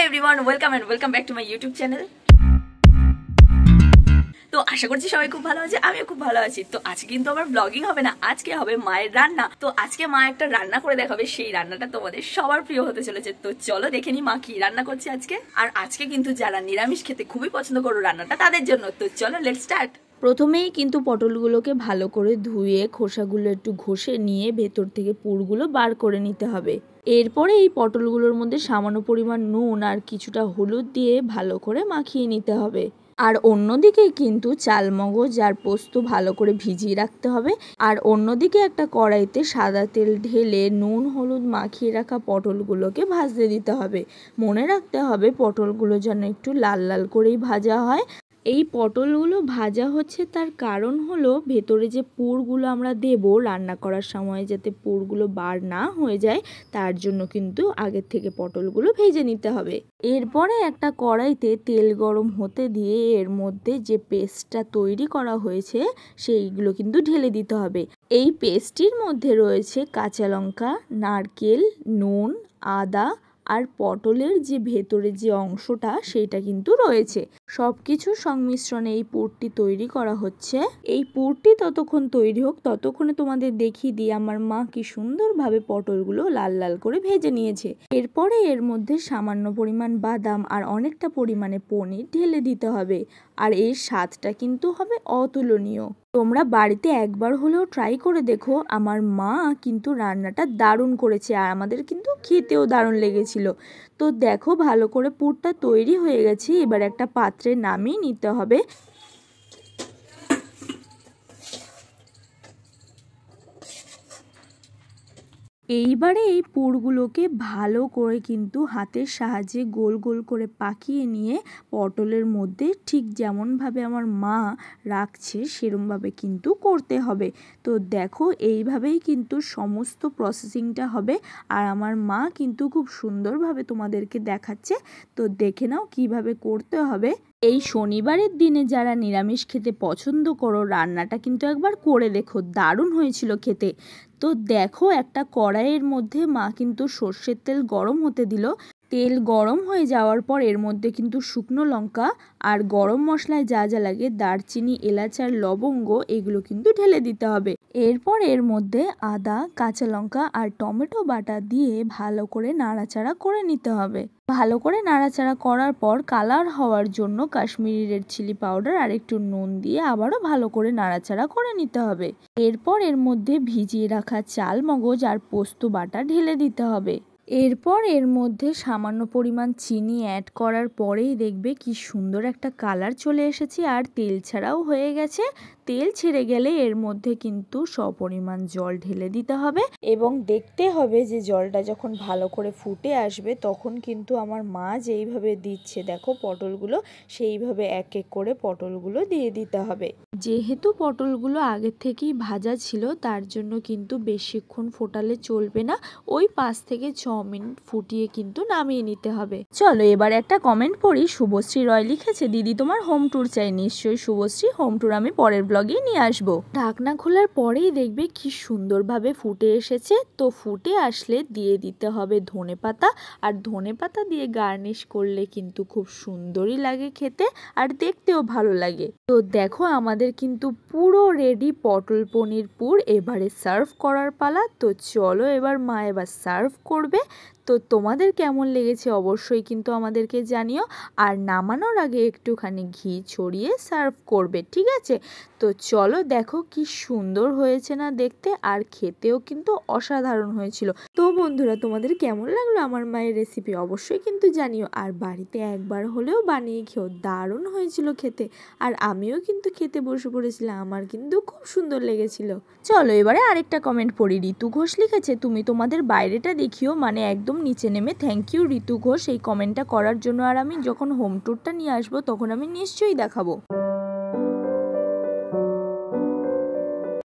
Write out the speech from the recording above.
Everyone, welcome and welcome back to my YouTube channel. তো আশা করছি সবাই খুব ভালো আছে, আমিও খুব ভালো আছি। তো আজকে কিন্তু আবার ব্লগিং হবে না, আজকে হবে মায়ের রান্না। তো আজকে মা একটা রান্না করে দেখাবে, সেই রান্নাটা তোমাদের সবার প্রিয় হতে চলেছে। তো চলো দেখে নি মা কি রান্না করছে আজকে। আর আজকে কিন্তু যারা নিরামিষ খেতে খুবই পছন্দ করো রান্নাটা তাদের জন্য। তো চলো লেটস স্টার্ট। প্রথমেই কিন্তু পটলগুলোকে ভালো করে ধুয়ে খোসাগুলো একটু ঘষে নিয়ে ভেতর থেকে পুরগুলো বার করে নিতে হবে। এরপরে এই পটলগুলোর মধ্যে সামান্য পরিমাণ নুন আর কিছুটা হলুদ দিয়ে ভালো করে মাখিয়ে নিতে হবে। আর অন্যদিকে কিন্তু চালমগজ আর পোস্ত ভালো করে ভিজিয়ে রাখতে হবে। আর অন্যদিকে একটা কড়াইতে সাদা তেল ঢেলে নুন হলুদ মাখিয়ে রাখা পটলগুলোকে ভাজতে দিতে হবে। মনে রাখতে হবে পটলগুলো যেন একটু লাল লাল করেই ভাজা হয়। এই পটলগুলো ভাজা হচ্ছে তার কারণ হলো ভেতরে যে পুরগুলো আমরা দেব রান্না করার সময় যাতে পুরগুলো বার না হয়ে যায়, তার জন্য কিন্তু আগের থেকে পটলগুলো ভেজে নিতে হবে। এরপরে একটা কড়াইতে তেল গরম হতে দিয়ে এর মধ্যে যে পেস্টটা তৈরি করা হয়েছে সেইগুলো কিন্তু ঢেলে দিতে হবে। এই পেস্টটির মধ্যে রয়েছে কাঁচা লঙ্কা, নারকেল, নুন, আদা আর পটলের যে ভেতরে যে অংশটা সেটা কিন্তু রয়েছে। সবকিছু সংমিশ্রণে এই পুরটি তৈরি করা হচ্ছে। এই পুরটি ততক্ষণ তৈরি হোক ততক্ষণে তোমাদের দেখিয়ে দিই আমার মা কি সুন্দরভাবে পটলগুলো লাল লাল করে ভেজে নিয়েছে। এরপরে এর মধ্যে সামান্য পরিমাণ বাদাম আর অনেকটা পরিমাণে পনির ঢেলে দিতে হবে। আর এর স্বাদটা কিন্তু হবে অতুলনীয়। তোমরা বাড়িতে একবার হলেও ট্রাই করে দেখো। আমার মা কিন্তু রান্নাটা দারুণ করেছে আর আমাদের কিন্তু খেতেও দারুণ লেগেছিল। তো দেখো ভালো করে পুরটা তৈরি হয়ে গেছে। এবার একটা পাত্রে নামিয়ে নিতে হবে। এইবারে এই পুরগুলোকে ভালো করে কিন্তু হাতের সাহায্যে গোল গোল করে পাকিয়ে নিয়ে পটলের মধ্যে ঠিক যেমনভাবে আমার মা রাখছে সেরমভাবে কিন্তু করতে হবে। তো দেখো এইভাবেই কিন্তু সমস্ত প্রসেসিংটা হবে। আর আমার মা কিন্তু খুব সুন্দরভাবে তোমাদেরকে দেখাচ্ছে। তো দেখে নাও কিভাবে করতে হবে। এই শনিবারের দিনে যারা নিরামিষ খেতে পছন্দ করো রান্নাটা কিন্তু একবার করে দেখো, দারুণ হয়েছিল খেতে। তো দেখো একটা কড়াইয়ের মধ্যে মা কিন্তু সর্ষের তেল গরম হতে দিল। তেল গরম হয়ে যাওয়ার পর এর মধ্যে কিন্তু শুকনো লঙ্কা আর গরম মশলায় যা যা লাগে দারচিনি, এলাচ আর লবঙ্গ এগুলো কিন্তু ঢেলে দিতে হবে। এরপর এর মধ্যে আদা, কাঁচা লঙ্কা আর টমেটো বাটা দিয়ে ভালো করে নাড়াচাড়া করে নিতে হবে। ভালো করে নাড়াচাড়া করার পর কালার হওয়ার জন্য কাশ্মীরি রেড চিলি পাউডার আর একটু নুন দিয়ে আবারও ভালো করে নাড়াচাড়া করে নিতে হবে। এরপর এর মধ্যে ভিজিয়ে রাখা চাল মগজ আর পোস্ত বাটা ঢেলে দিতে হবে। এরপর এর মধ্যে সামান্য পরিমাণ চিনি অ্যাড করার পরেই দেখবে কি সুন্দর একটা কালার চলে এসেছে আর তেল ছাড়াও হয়ে গেছে। তেল ছেড়ে গেলে এর মধ্যে কিন্তু সপরিমাণ জল ঢেলে দিতে হবে এবং দেখতে হবে যে জলটা যখন ভালো করে ফুটে আসবে তখন কিন্তু আমার মা যেইভাবে দিচ্ছে দেখো পটলগুলো, সেইভাবে এক এক করে পটলগুলো দিয়ে দিতে হবে। যেহেতু পটলগুলো আগের থেকেই ভাজা ছিল তার জন্য কিন্তু বেশিক্ষণ ফোটালে চলবে না, ওই 5 থেকে 6 মিনিট ফুটিয়ে কিন্তু নামিয়ে নিতে হবে। চলো এবার একটা কমেন্ট পড়ি। শুভশ্রী রয় লিখেছে, দিদি তোমার হোম ট্যুর চাই। নিশ্চয়ই শুভশ্রী, হোম ট্যুর আমি পরের ব্লগে নিয়ে আসবো। ঢাকনা খোলার পরেই দেখবে কি সুন্দরভাবে ফুটে এসেছে। তো ফুটে আসলে দিয়ে দিতে হবে ধনেপাতা। আর ধনেপাতা দিয়ে গার্নিশ করলে কিন্তু খুব সুন্দরই লাগে খেতে আর দেখতেও ভালো লাগে। তো দেখো আমাদের কিন্তু পুরো রেডি পটল পনির পুর। এবারে সার্ভ করার পালা। তো চলো এবার মা এবার সার্ভ করবে। তো তোমাদের কেমন লেগেছে অবশ্যই কিন্তু আমাদেরকে জানিও। আর নামানোর আগে একটুখানি ঘি ছড়িয়ে সার্ভ করবে, ঠিক আছে? তো চলো দেখো কি সুন্দর হয়েছে না দেখতে, আর খেতেও কিন্তু অসাধারণ হয়েছিল। তো বন্ধুরা তোমাদের কেমন লাগলো আমার মায়ের রেসিপি অবশ্যই কিন্তু জানিও। আর বাড়িতে একবার হলেও বানিয়ে খেও, দারুণ হয়েছিল খেতে। আর আমিও কিন্তু খেতে বসে পড়েছিলাম, আমার কিন্তু খুব সুন্দর লেগেছিল। চলো এবারে আরেকটা কমেন্ট পড়ি। ঋতু ঘোষ লিখেছে, তুমি তোমাদের বাইরেটা দেখিও, মানে একদম নিচে নেমে। থ্যাংক ইউ ঋতু ঘোষ এই কমেন্টটা করার জন্য। আর আমি যখন হোম ট্যুরটা নিয়ে আসবো তখন আমি নিশ্চয়ই দেখাবো।